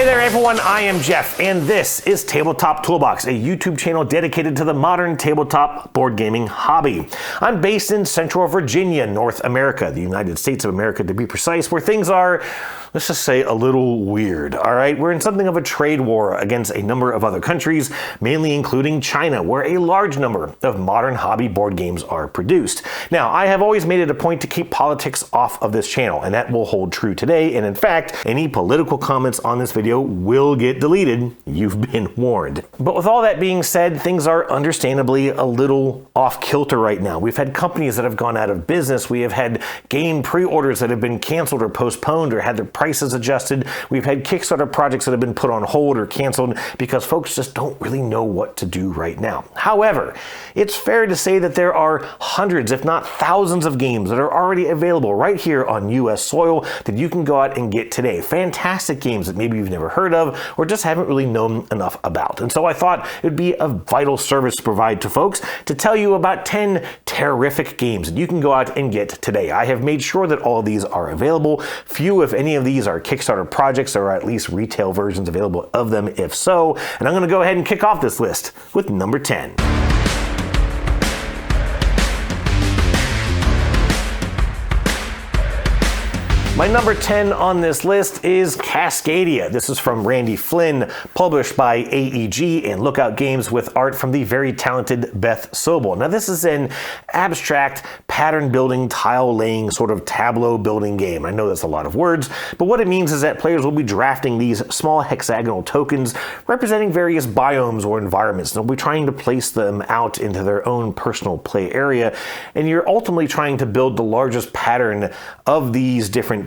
Hey there everyone, I am Jeff, and this is Tabletop Toolbox, a YouTube channel dedicated to the modern tabletop board gaming hobby. I'm based in Central Virginia, North America, the United States of America to be precise, where things are, let's just say, a little weird, all right? We're in something of a trade war against a number of other countries, mainly including China, where a large number of modern hobby board games are produced. Now, I have always made it a point to keep politics off of this channel, and that will hold true today, and in fact, any political comments on this video will get deleted. You've been warned. But with all that being said, things are understandably a little off kilter right now. We've had companies that have gone out of business. We have had game pre-orders that have been canceled or postponed or had their prices adjusted. We've had Kickstarter projects that have been put on hold or canceled because folks just don't really know what to do right now. However, it's fair to say that there are hundreds, if not thousands of games that are already available right here on US soil that you can go out and get today. Fantastic games that maybe you've never heard of or just haven't really known enough about. And so I thought it would be a vital service to provide to folks to tell you about 10 Tariff-ic games that you can go out and get today. I have made sure that all of these are available. Few, if any of these, are Kickstarter projects. There are at least retail versions available of them if so. And I'm going to go ahead and kick off this list with number 10. My number 10 on this list is Cascadia. This is from Randy Flynn, published by AEG and Lookout Games with art from the very talented Beth Sobel. Now this is an abstract pattern building, tile laying, sort of tableau building game. I know that's a lot of words, but what it means is that players will be drafting these small hexagonal tokens representing various biomes or environments. They'll be trying to place them out into their own personal play area, and you're ultimately trying to build the largest pattern of these different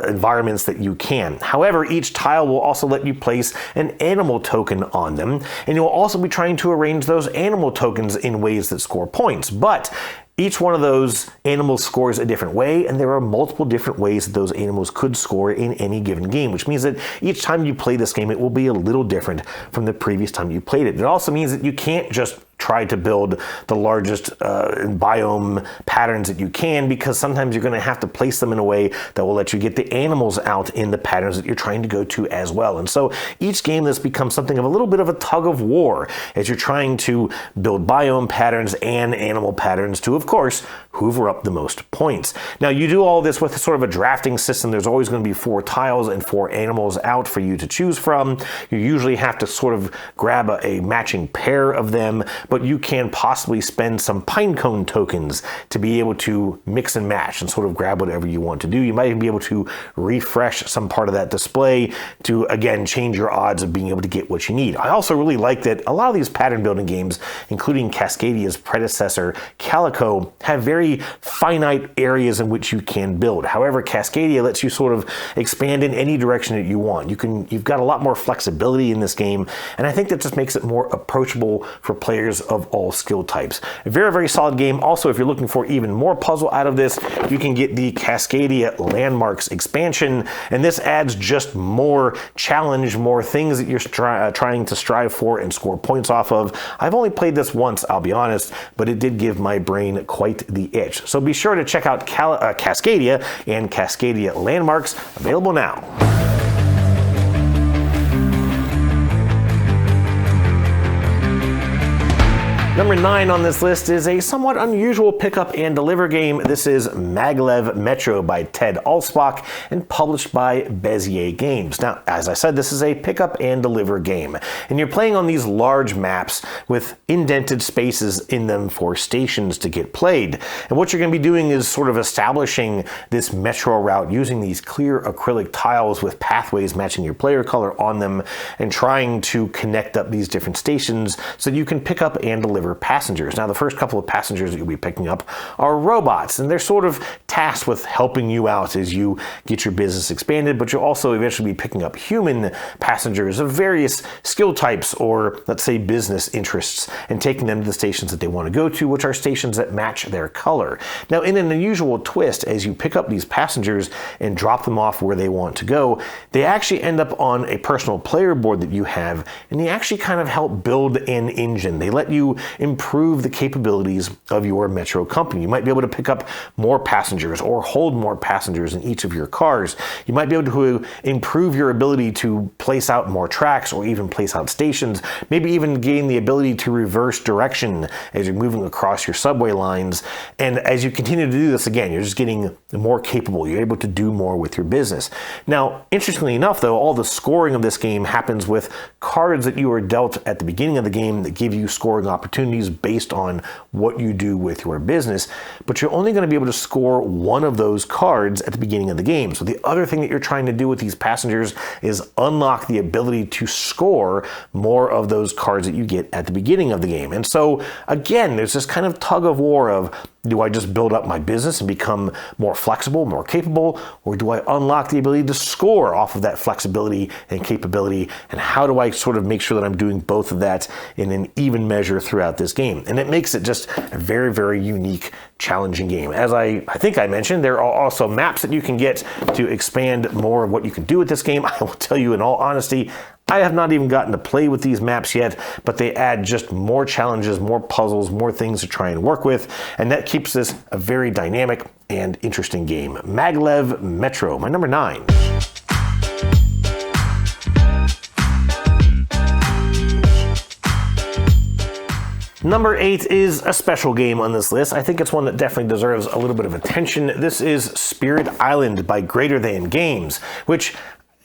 environments that you can. However, each tile will also let you place an animal token on them, and you'll also be trying to arrange those animal tokens in ways that score points. But each one of those animals scores a different way, and there are multiple different ways that those animals could score in any given game, which means that each time you play this game, it will be a little different from the previous time you played it. It also means that you can't just try to build the largest biome patterns that you can, because sometimes you're going to have to place them in a way that will let you get the animals out in the patterns that you're trying to go to as well. And so each game this becomes something of a little bit of a tug of war as you're trying to build biome patterns and animal patterns to, of course, hoover up the most points. Now, you do all this with sort of a drafting system. There's always going to be 4 tiles and 4 animals out for you to choose from. You usually have to sort of grab a matching pair of them, but you can possibly spend some pinecone tokens to be able to mix and match and sort of grab whatever you want to do. You might even be able to refresh some part of that display to, again, change your odds of being able to get what you need. I also really like that a lot of these pattern building games, including Cascadia's predecessor, Calico, have very finite areas in which you can build. However, Cascadia lets you sort of expand in any direction that you want. You've got a lot more flexibility in this game, and I think that just makes it more approachable for players of all skill types. A very, very solid game. Also, if you're looking for even more puzzle out of this, you can get the Cascadia Landmarks expansion, and this adds just more challenge, more things that you're trying to strive for and score points off of. I've only played this once, I'll be honest, but it did give my brain quite the itch. So be sure to check out Cascadia and Cascadia Landmarks, available now. Number 9 on this list is a somewhat unusual pick up and deliver game. This is Maglev Metro by Ted Alspach and published by Bezier Games. Now, as I said, this is a pick up and deliver game, and you're playing on these large maps with indented spaces in them for stations to get played. And what you're going to be doing is sort of establishing this metro route using these clear acrylic tiles with pathways matching your player color on them, and trying to connect up these different stations so that you can pick up and deliver passengers. Now, the first couple of passengers that you'll be picking up are robots, and they're sort of tasked with helping you out as you get your business expanded, but you'll also eventually be picking up human passengers of various skill types or, let's say, business interests, and taking them to the stations that they want to go to, which are stations that match their color. Now, in an unusual twist, as you pick up these passengers and drop them off where they want to go, they actually end up on a personal player board that you have, and they actually kind of help build an engine. They let you improve the capabilities of your metro company. You might be able to pick up more passengers or hold more passengers in each of your cars. You might be able to improve your ability to place out more tracks or even place out stations, maybe even gain the ability to reverse direction as you're moving across your subway lines. And as you continue to do this, again, you're just getting more capable. You're able to do more with your business. Now, interestingly enough, though, all the scoring of this game happens with cards that you are dealt at the beginning of the game that give you scoring opportunities based on what you do with your business. But you're only going to be able to score one of those cards at the beginning of the game. So the other thing that you're trying to do with these passengers is unlock the ability to score more of those cards that you get at the beginning of the game. And so again, there's this kind of tug of war of, do I just build up my business and become more flexible, more capable, or do I unlock the ability to score off of that flexibility and capability? And how do I sort of make sure that I'm doing both of that in an even measure throughout this game? And it makes it just a very, very unique, challenging game. As I think I mentioned, there are also maps that you can get to expand more of what you can do with this game. I will tell you in all honesty, I have not even gotten to play with these maps yet, but they add just more challenges, more puzzles, more things to try and work with, and that keeps this a very dynamic and interesting game. Maglev Metro, my number 9. Number 8 is a special game on this list. I think it's one that definitely deserves a little bit of attention. This is Spirit Island by Greater Than Games, which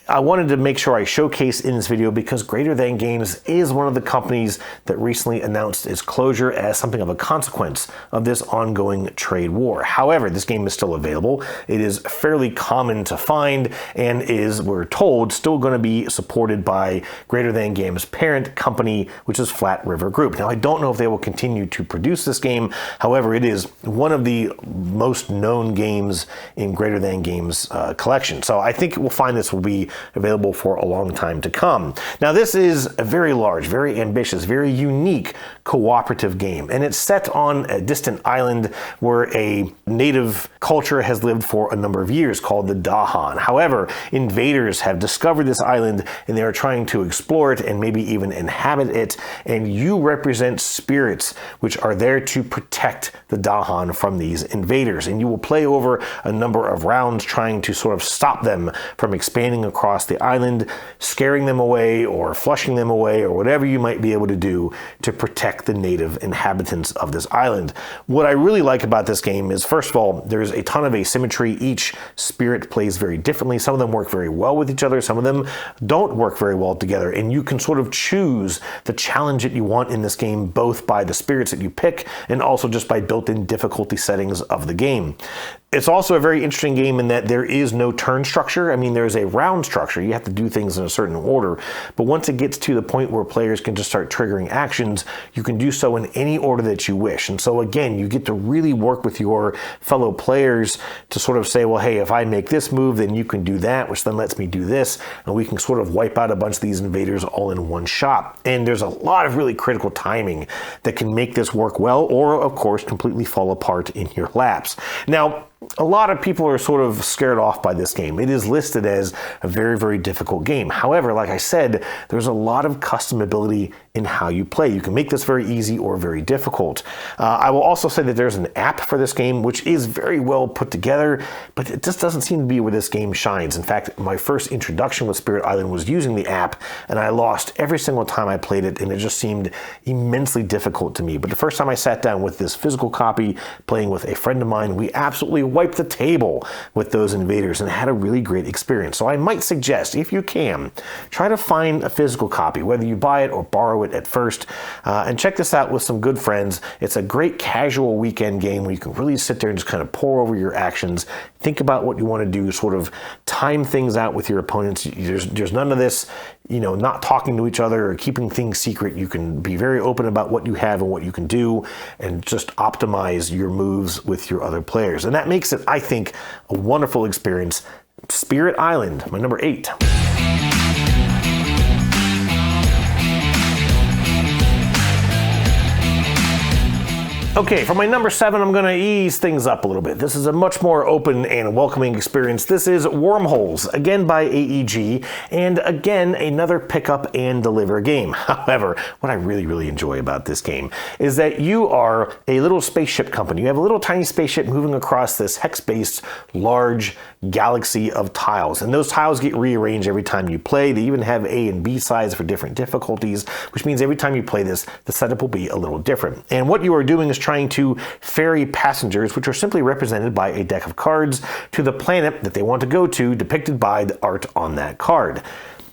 I wanted to make sure I showcase in this video because Greater Than Games is one of the companies that recently announced its closure as something of a consequence of this ongoing trade war. However, this game is still available. It is fairly common to find and is, we're told, still going to be supported by Greater Than Games' parent company, which is Flat River Group. Now, I don't know if they will continue to produce this game. However, it is one of the most known games in Greater Than Games' collection. So I think we'll find this will be available for a long time to come. Now, this is a very large, very ambitious, very unique cooperative game, and it's set on a distant island where a native culture has lived for a number of years called the Dahan. However, invaders have discovered this island and they are trying to explore it and maybe even inhabit it, and you represent spirits which are there to protect the Dahan from these invaders, and you will play over a number of rounds trying to sort of stop them from expanding across the island, scaring them away or flushing them away or whatever you might be able to do to protect the native inhabitants of this island. What I really like about this game is, first of all, there's a ton of asymmetry. Each spirit plays very differently. Some of them work very well with each other. Some of them don't work very well together. And you can sort of choose the challenge that you want in this game, both by the spirits that you pick and also just by built-in difficulty settings of the game. It's also a very interesting game in that there is no turn structure. I mean, there's a round structure. You have to do things in a certain order. But once it gets to the point where players can just start triggering actions, you can do so in any order that you wish. And so again, you get to really work with your fellow players to sort of say, well, hey, if I make this move, then you can do that, which then lets me do this. And we can sort of wipe out a bunch of these invaders all in one shot. And there's a lot of really critical timing that can make this work well, or of course, completely fall apart in your laps. Now, a lot of people are sort of scared off by this game. It is listed as a very, very difficult game. However, like I said, there's a lot of customability in how you play. You can make this very easy or very difficult. I will also say that there's an app for this game, which is very well put together, but it just doesn't seem to be where this game shines. In fact, my first introduction with Spirit Island was using the app, and I lost every single time I played it, and it just seemed immensely difficult to me. But the first time I sat down with this physical copy, playing with a friend of mine, we absolutely wiped the table with those invaders and had a really great experience. So I might suggest, if you can, try to find a physical copy, whether you buy it or borrow it at first, and check this out with some good friends. It's a great casual weekend game where you can really sit there and just kind of pour over your actions, think about what you want to do, sort of time things out with your opponents. There's none of this, not talking to each other or keeping things secret. You can be very open about what you have and what you can do and just optimize your moves with your other players. And that makes it, I think, a wonderful experience. Spirit Island, my number 8. Okay, for my number 7, I'm going to ease things up a little bit. This is a much more open and welcoming experience. This is Wormholes, again by AEG, and again, another pick up and deliver game. However, what I really enjoy about this game is that you are a little spaceship company. You have a little tiny spaceship moving across this hex-based large galaxy of tiles, and those tiles get rearranged every time you play. They even have A and B sides for different difficulties, which means every time you play this, the setup will be a little different. And what you are doing is trying to ferry passengers, which are simply represented by a deck of cards, to the planet that they want to go to, depicted by the art on that card.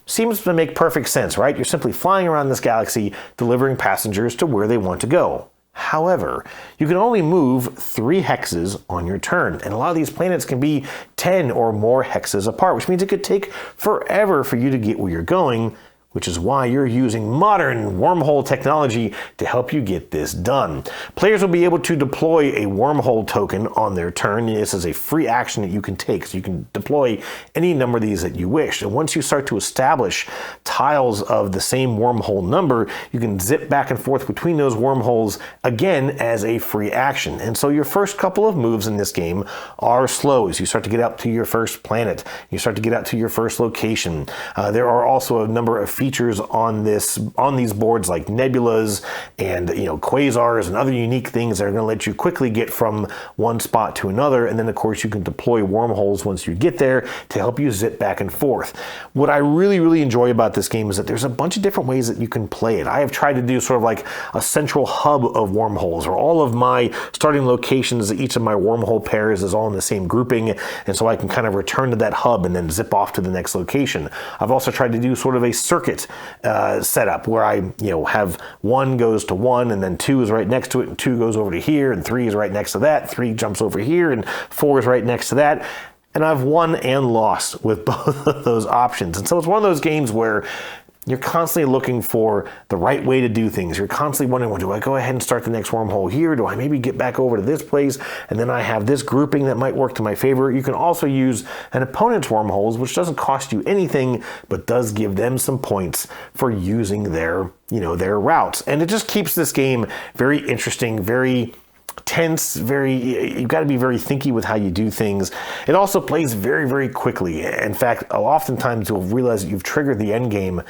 Seems to make perfect sense, right? You're simply flying around this galaxy, delivering passengers to where they want to go. However, you can only move 3 hexes on your turn, and a lot of these planets can be 10 or more hexes apart, which means it could take forever for you to get where you're going, which is why you're using modern wormhole technology to help you get this done. Players will be able to deploy a wormhole token on their turn. This is a free action that you can take, so you can deploy any number of these that you wish. And once you start to establish tiles of the same wormhole number, you can zip back and forth between those wormholes again as a free action. And so your first couple of moves in this game are slow as you start to get out to your first planet. You start to get out to your first location. There are also a number of features on these boards like nebulas and quasars and other unique things that are going to let you quickly get from one spot to another. And then of course you can deploy wormholes once you get there to help you zip back and forth. What I really enjoy about this game is that there's a bunch of different ways that you can play it. I have tried to do sort of like a central hub of wormholes, or all of my starting locations, each of my wormhole pairs is all in the same grouping, and so I can kind of return to that hub and then zip off to the next location. I've also tried to do sort of a circuit setup where I have 1 goes to 1, and then 2 is right next to it, and 2 goes over to here, and 3 is right next to that, 3 jumps over here, and 4 is right next to that. And I've won and lost with both of those options. And so it's one of those games where you're constantly looking for the right way to do things. You're constantly wondering, well, do I go ahead and start the next wormhole here? Do I maybe get back over to this place? And then I have this grouping that might work to my favor. You can also use an opponent's wormholes, which doesn't cost you anything, but does give them some points for using their routes. And it just keeps this game very interesting, very tense, you've got to be very thinky with how you do things. It also plays very quickly. In fact, oftentimes you'll realize that you've triggered the end game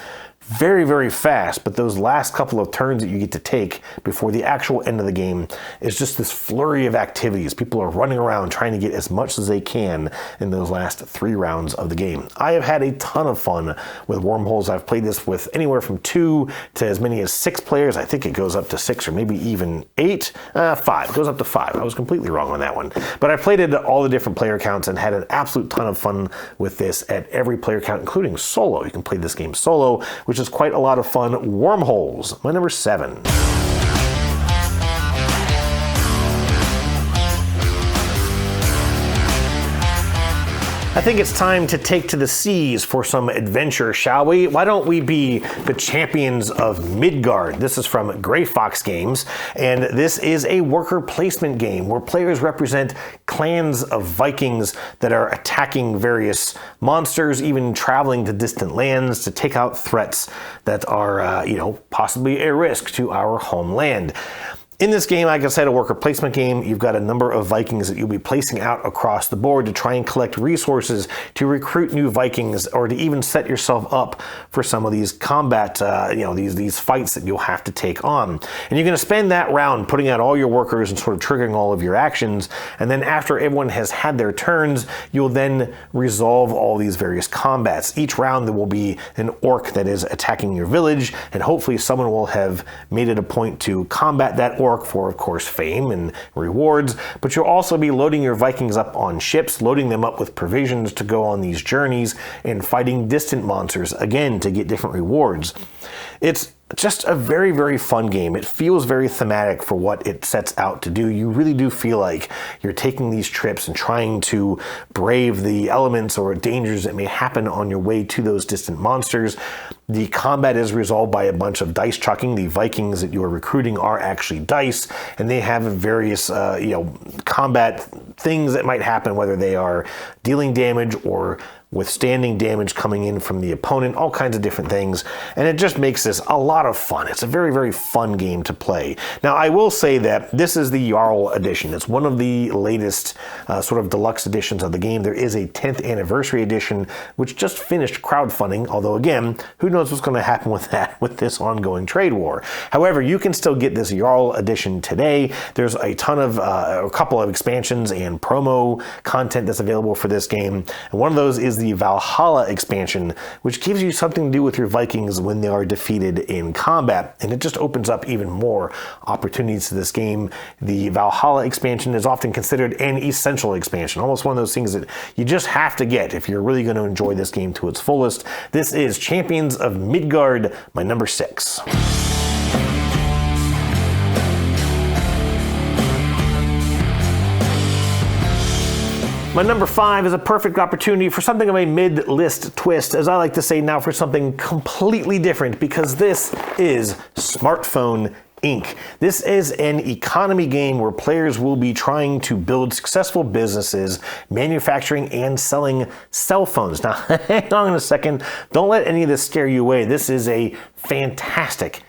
very fast, but those last couple of turns that you get to take before the actual end of the game is just this flurry of activities. People are running around trying to get as much as they can in those last 3 rounds of the game. I have had a ton of fun with Wormholes. I've played this with anywhere from 2 to as many as 6 players. I think it goes up to 6 or maybe even 8. 5. It goes up to 5. I was completely wrong on that one. But I played it at all the different player counts and had an absolute ton of fun with this at every player count, including solo. You can play this game solo, which is quite a lot of fun. Wormholes, my number 7. I think it's time to take to the seas for some adventure, shall we? Why don't we be the champions of Midgard? This is from Grey Fox Games, and this is a worker placement game where players represent clans of Vikings that are attacking various monsters, even traveling to distant lands to take out threats that are, possibly a risk to our homeland. In this game, like I said, a worker placement game, you've got a number of Vikings that you'll be placing out across the board to try and collect resources to recruit new Vikings, or to even set yourself up for some of these combat, these fights that you'll have to take on. And you're going to spend that round putting out all your workers and sort of triggering all of your actions. And then after everyone has had their turns, you'll then resolve all these various combats. Each round there will be an orc that is attacking your village, and hopefully someone will have made it a point to combat that orc for, of course, fame and rewards, but you'll also be loading your Vikings up on ships, loading them up with provisions to go on these journeys, and fighting distant monsters, again, to get different rewards. It's just a very fun game. It feels very thematic for what it sets out to do. You really do feel like you're taking these trips and trying to brave the elements or dangers that may happen on your way to those distant monsters. The combat is resolved by a bunch of dice chucking. The Vikings that you are recruiting are actually dice, and they have various combat things that might happen, whether they are dealing damage or withstanding damage coming in from the opponent, all kinds of different things. And it just makes this a lot lot of fun. It's a very, very fun game to play. Now, I will say that this is the Jarl edition. It's one of the latest sort of deluxe editions of the game. There is a 10th anniversary edition, which just finished crowdfunding, although again, who knows what's going to happen with that with this ongoing trade war. However, you can still get this Jarl edition today. There's a ton of, a couple of expansions and promo content that's available for this game. And one of those is the Valhalla expansion, which gives you something to do with your Vikings when they are defeated in combat. And it just opens up even more opportunities to this game. The Valhalla expansion is often considered an essential expansion, almost one of those things that you just have to get if you're really going to enjoy this game to its fullest. This is Champions of Midgard, my number 6. My number 5 is a perfect opportunity for something of a mid-list twist, as I like to say now, for something completely different, because this is Smartphone Inc. This is an economy game where players will be trying to build successful businesses, manufacturing and selling cell phones. Now, hang on a second. Don't let any of this scare you away. This is a fantastic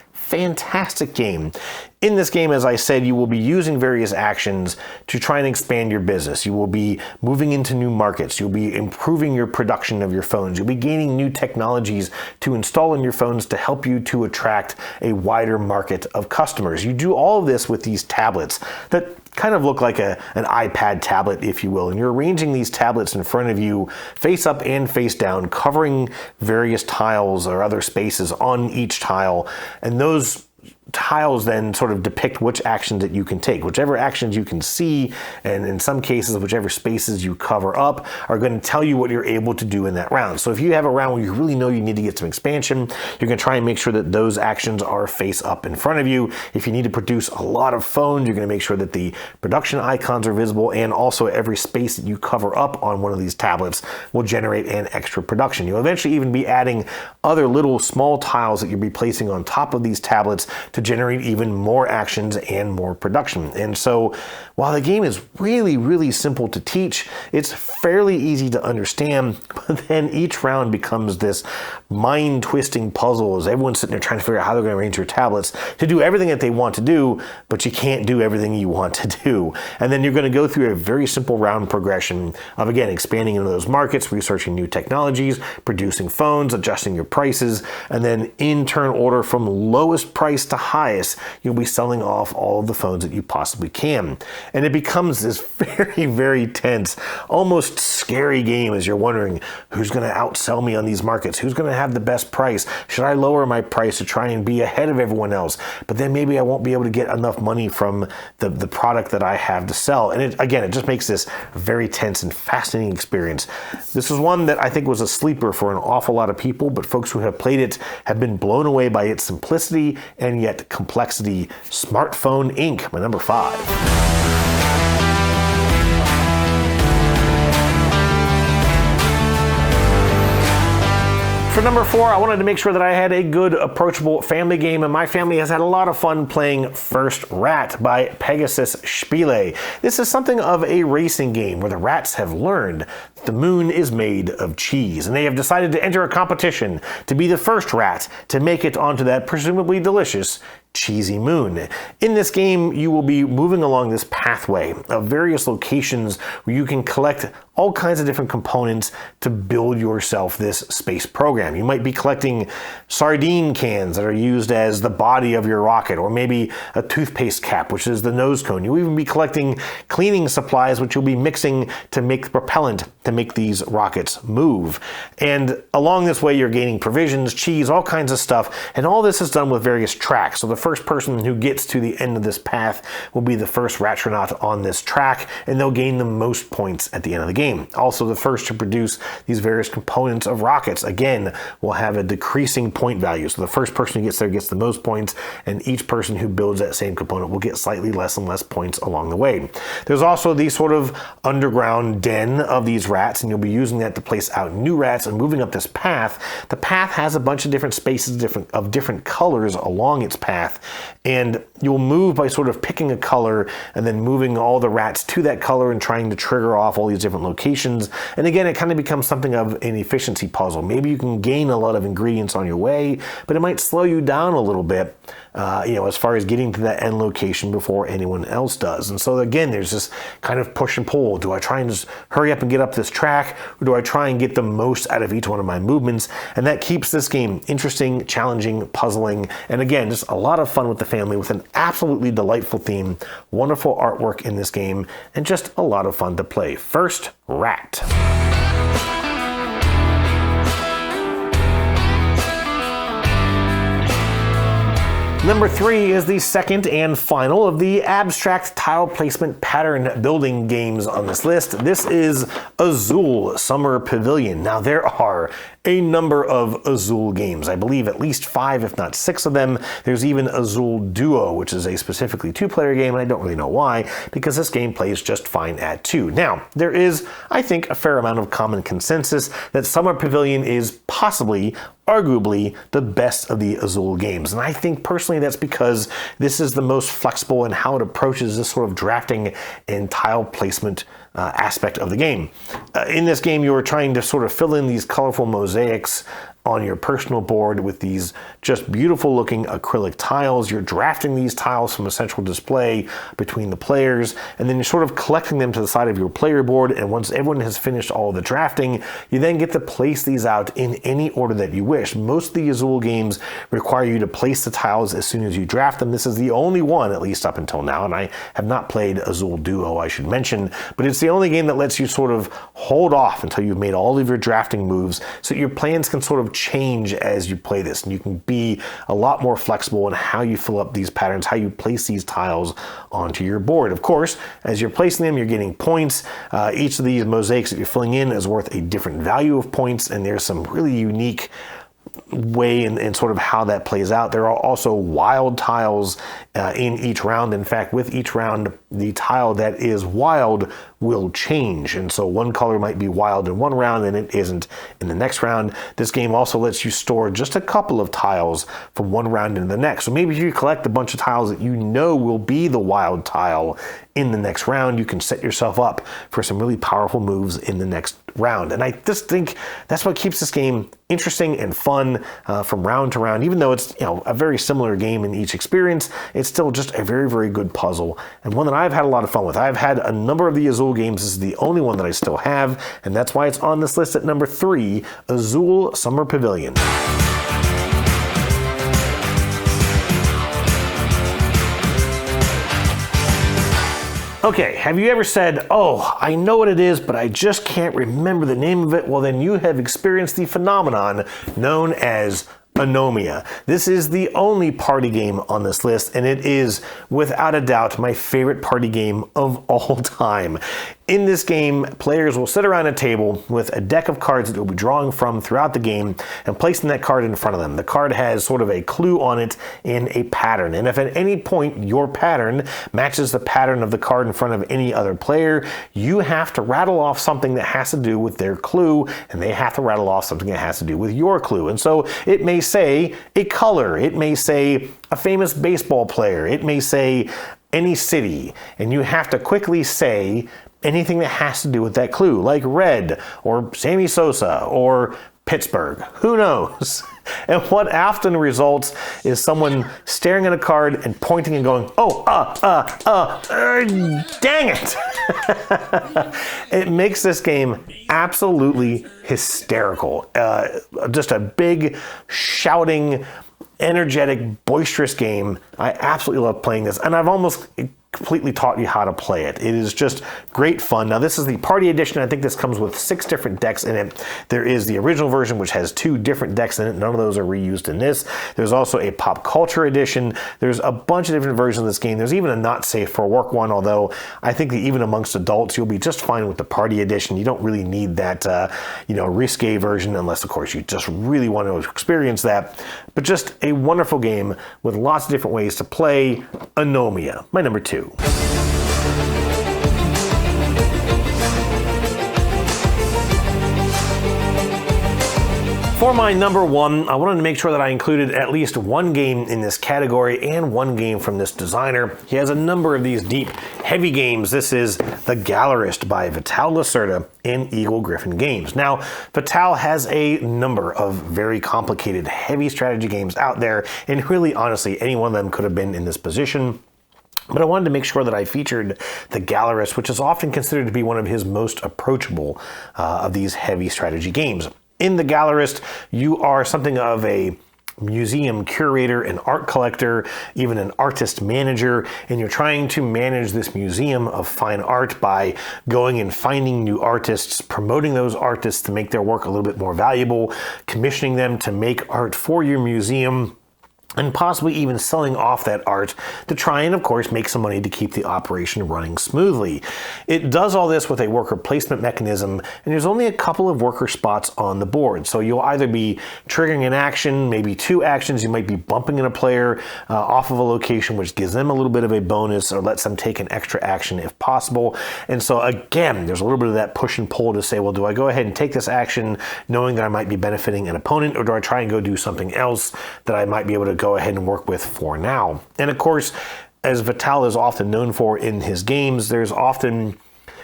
game. In this game, as I said, you will be using various actions to try and expand your business. You will be moving into new markets. You'll be improving your production of your phones. You'll be gaining new technologies to install in your phones to help you to attract a wider market of customers. You do all of this with these tablets that kind of look like an iPad tablet, if you will. And you're arranging these tablets in front of you, face up and face down, covering various tiles or other spaces on each tile. And those tiles then sort of depict which actions that you can take. Whichever actions you can see, and in some cases, whichever spaces you cover up, are going to tell you what you're able to do in that round. So if you have a round where you really know you need to get some expansion, you're going to try and make sure that those actions are face up in front of you. If you need to produce a lot of phones, you're going to make sure that the production icons are visible, and also every space that you cover up on one of these tablets will generate an extra production. You'll eventually even be adding other little small tiles that you'll be placing on top of these tablets to generate even more actions and more production. And so while the game is really, really simple to teach, it's fairly easy to understand, but then each round becomes this mind-twisting puzzle as everyone's sitting there trying to figure out how they're going to arrange your tablets to do everything that they want to do, but you can't do everything you want to do. And then you're going to go through a very simple round progression of, again, expanding into those markets, researching new technologies, producing phones, adjusting your prices, and then in turn order from lowest price to highest, you'll be selling off all of the phones that you possibly can. And it becomes this very, very tense, almost scary game as you're wondering, who's going to outsell me on these markets? Who's going to have the best price? Should I lower my price to try and be ahead of everyone else? But then maybe I won't be able to get enough money from the product that I have to sell. And it just makes this a very tense and fascinating experience. This is one that I think was a sleeper for an awful lot of people, but folks who have played it have been blown away by its simplicity and yet complexity. Smartphone Inc., my number 5. For number 4, I wanted to make sure that I had a good, approachable family game, and my family has had a lot of fun playing First Rat by Pegasus Spiele. This is something of a racing game where the rats have learned that the moon is made of cheese, and they have decided to enter a competition to be the first rat to make it onto that presumably delicious cheesy moon. In this game, you will be moving along this pathway of various locations where you can collect all kinds of different components to build yourself this space program. You might be collecting sardine cans that are used as the body of your rocket, or maybe a toothpaste cap, which is the nose cone. You'll even be collecting cleaning supplies, which you'll be mixing to make the propellant to make these rockets move. And along this way, you're gaining provisions, cheese, all kinds of stuff, and all this is done with various tracks. So the first person who gets to the end of this path will be the first Ratronaut on this track, and they'll gain the most points at the end of the game. Also, the first to produce these various components of rockets, again, will have a decreasing point value. So the first person who gets there gets the most points, and each person who builds that same component will get slightly less and less points along the way. There's also the sort of underground den of these rats, and you'll be using that to place out new rats and moving up this path. The path has a bunch of different spaces of different colors along its path, path. And you'll move by sort of picking a color and then moving all the rats to that color and trying to trigger off all these different locations. And again, it kind of becomes something of an efficiency puzzle. Maybe you can gain a lot of ingredients on your way, but it might slow you down a little bit, as far as getting to that end location before anyone else does. And so again, there's this kind of push and pull. Do I try and just hurry up and get up this track, or do I try and get the most out of each one of my movements? And that keeps this game interesting, challenging, puzzling, and again, just a lot of fun with the family, with an absolutely delightful theme, wonderful artwork in this game, and just a lot of fun to play. First, Rat. Number 3 is the second and final of the abstract tile placement pattern building games on this list. This is Azul Summer Pavilion. Now, there are a number of Azul games. I believe at least 5, if not 6 of them. There's even Azul Duo, which is a specifically 2-player game, and I don't really know why, because this game plays just fine at 2. Now, there is, I think, a fair amount of common consensus that Summer Pavilion is possibly, arguably, the best of the Azul games. And I think personally that's because this is the most flexible in how it approaches this sort of drafting and tile placement aspect of the game. In this game, you're trying to sort of fill in these colorful mosaics on your personal board with these just beautiful looking acrylic tiles. You're drafting these tiles from a central display between the players, and then you're sort of collecting them to the side of your player board, and once everyone has finished all the drafting, you then get to place these out in any order that you wish. Most of the Azul games require you to place the tiles as soon as you draft them. This is the only one, at least up until now, and I have not played Azul Duo, I should mention, but it's the only game that lets you sort of hold off until you've made all of your drafting moves, so your plans can sort of change as you play this, and you can be a lot more flexible in how you fill up these patterns, how you place these tiles onto your board. Of course, as you're placing them, you're getting points. Each of these mosaics that you're filling in is worth a different value of points, and there's some really unique way and sort of how that plays out. There are also wild tiles in each round. In fact, with each round, the tile that is wild will change. And so one color might be wild in one round and it isn't in the next round. This game also lets you store just a couple of tiles from one round into the next. So maybe if you collect a bunch of tiles that you know will be the wild tile in the next round, you can set yourself up for some really powerful moves in the next round. And I just think that's what keeps this game interesting and fun from round to round. Even though it's a very similar game in each experience, it's still just a very, very good puzzle, and one that I've had a lot of fun with. I've had a number of the Azul games. This is the only one that I still have, and that's why it's on this list at number 3, Azul Summer Pavilion. Okay, have you ever said, oh, I know what it is, but I just can't remember the name of it? Well, then you have experienced the phenomenon known as Anomia. This is the only party game on this list, and it is, without a doubt, my favorite party game of all time. In this game, players will sit around a table with a deck of cards that they'll be drawing from throughout the game and placing that card in front of them. The card has sort of a clue on it in a pattern, and if at any point your pattern matches the pattern of the card in front of any other player, you have to rattle off something that has to do with their clue, and they have to rattle off something that has to do with your clue. And so it may say a color, it may say a famous baseball player, it may say any city, and you have to quickly say anything that has to do with that clue, like red, or Sammy Sosa, or Pittsburgh. Who knows? And what often results is someone staring at a card and pointing and going, oh, dang it. It makes this game absolutely hysterical. Just a big, shouting, energetic, boisterous game. I absolutely love playing this, and I've almost completely taught you how to play it. It is just great fun. Now, this is the party edition. I think this comes with 6 different decks in it. There is the original version, which has 2 different decks in it. None of those are reused in this. There's also a pop culture edition. There's a bunch of different versions of this game. There's even a not safe for work one, although I think that even amongst adults, you'll be just fine with the party edition. You don't really need that, risque version, unless, of course, you just really want to experience that. But just a wonderful game with lots of different ways to play. Anomia, my number 2. For my number one, I wanted to make sure that I included at least one game in this category and one game from this designer. He has a number of these deep, heavy games. This is The Gallerist by Vital Lacerda and Eagle Gryphon Games. Now, Vital has a number of very complicated, heavy strategy games out there, and really, honestly, any one of them could have been in this position. But I wanted to make sure that I featured The Gallerist, which is often considered to be one of his most approachable of these heavy strategy games. In The Gallerist, you are something of a museum curator, an art collector, even an artist manager, and you're trying to manage this museum of fine art by going and finding new artists, promoting those artists to make their work a little bit more valuable, commissioning them to make art for your museum, and possibly even selling off that art to try and, of course, make some money to keep the operation running smoothly. It does all this with a worker placement mechanism, and there's only a couple of worker spots on the board. So you'll either be triggering an action, maybe two actions. You might be bumping in a player off of a location, which gives them a little bit of a bonus or lets them take an extra action if possible. And so, again, there's a little bit of that push and pull to say, well, do I go ahead and take this action knowing that I might be benefiting an opponent, or do I try and go do something else that I might be able to go ahead and work with for now? And of course, as Vital is often known for in his games, there's often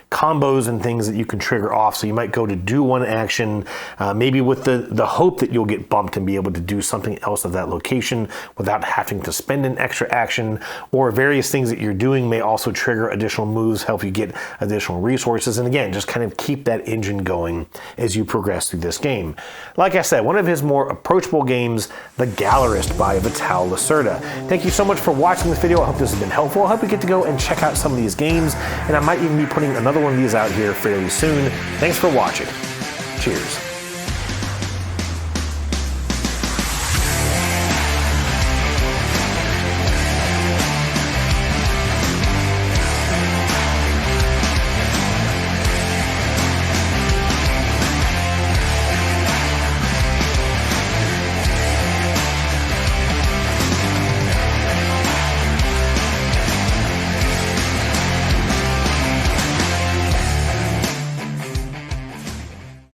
combos and things that you can trigger off. So you might go to do one action, maybe with the hope that you'll get bumped and be able to do something else at that location without having to spend an extra action, or various things that you're doing may also trigger additional moves, help you get additional resources, and again, just kind of keep that engine going as you progress through this game. Like I said, one of his more approachable games, The Gallerist by Vital Lacerda. Thank you so much for watching this video. I hope this has been helpful. I hope you get to go and check out some of these games, and I might even be putting another one of these out here fairly soon. Thanks for watching. Cheers.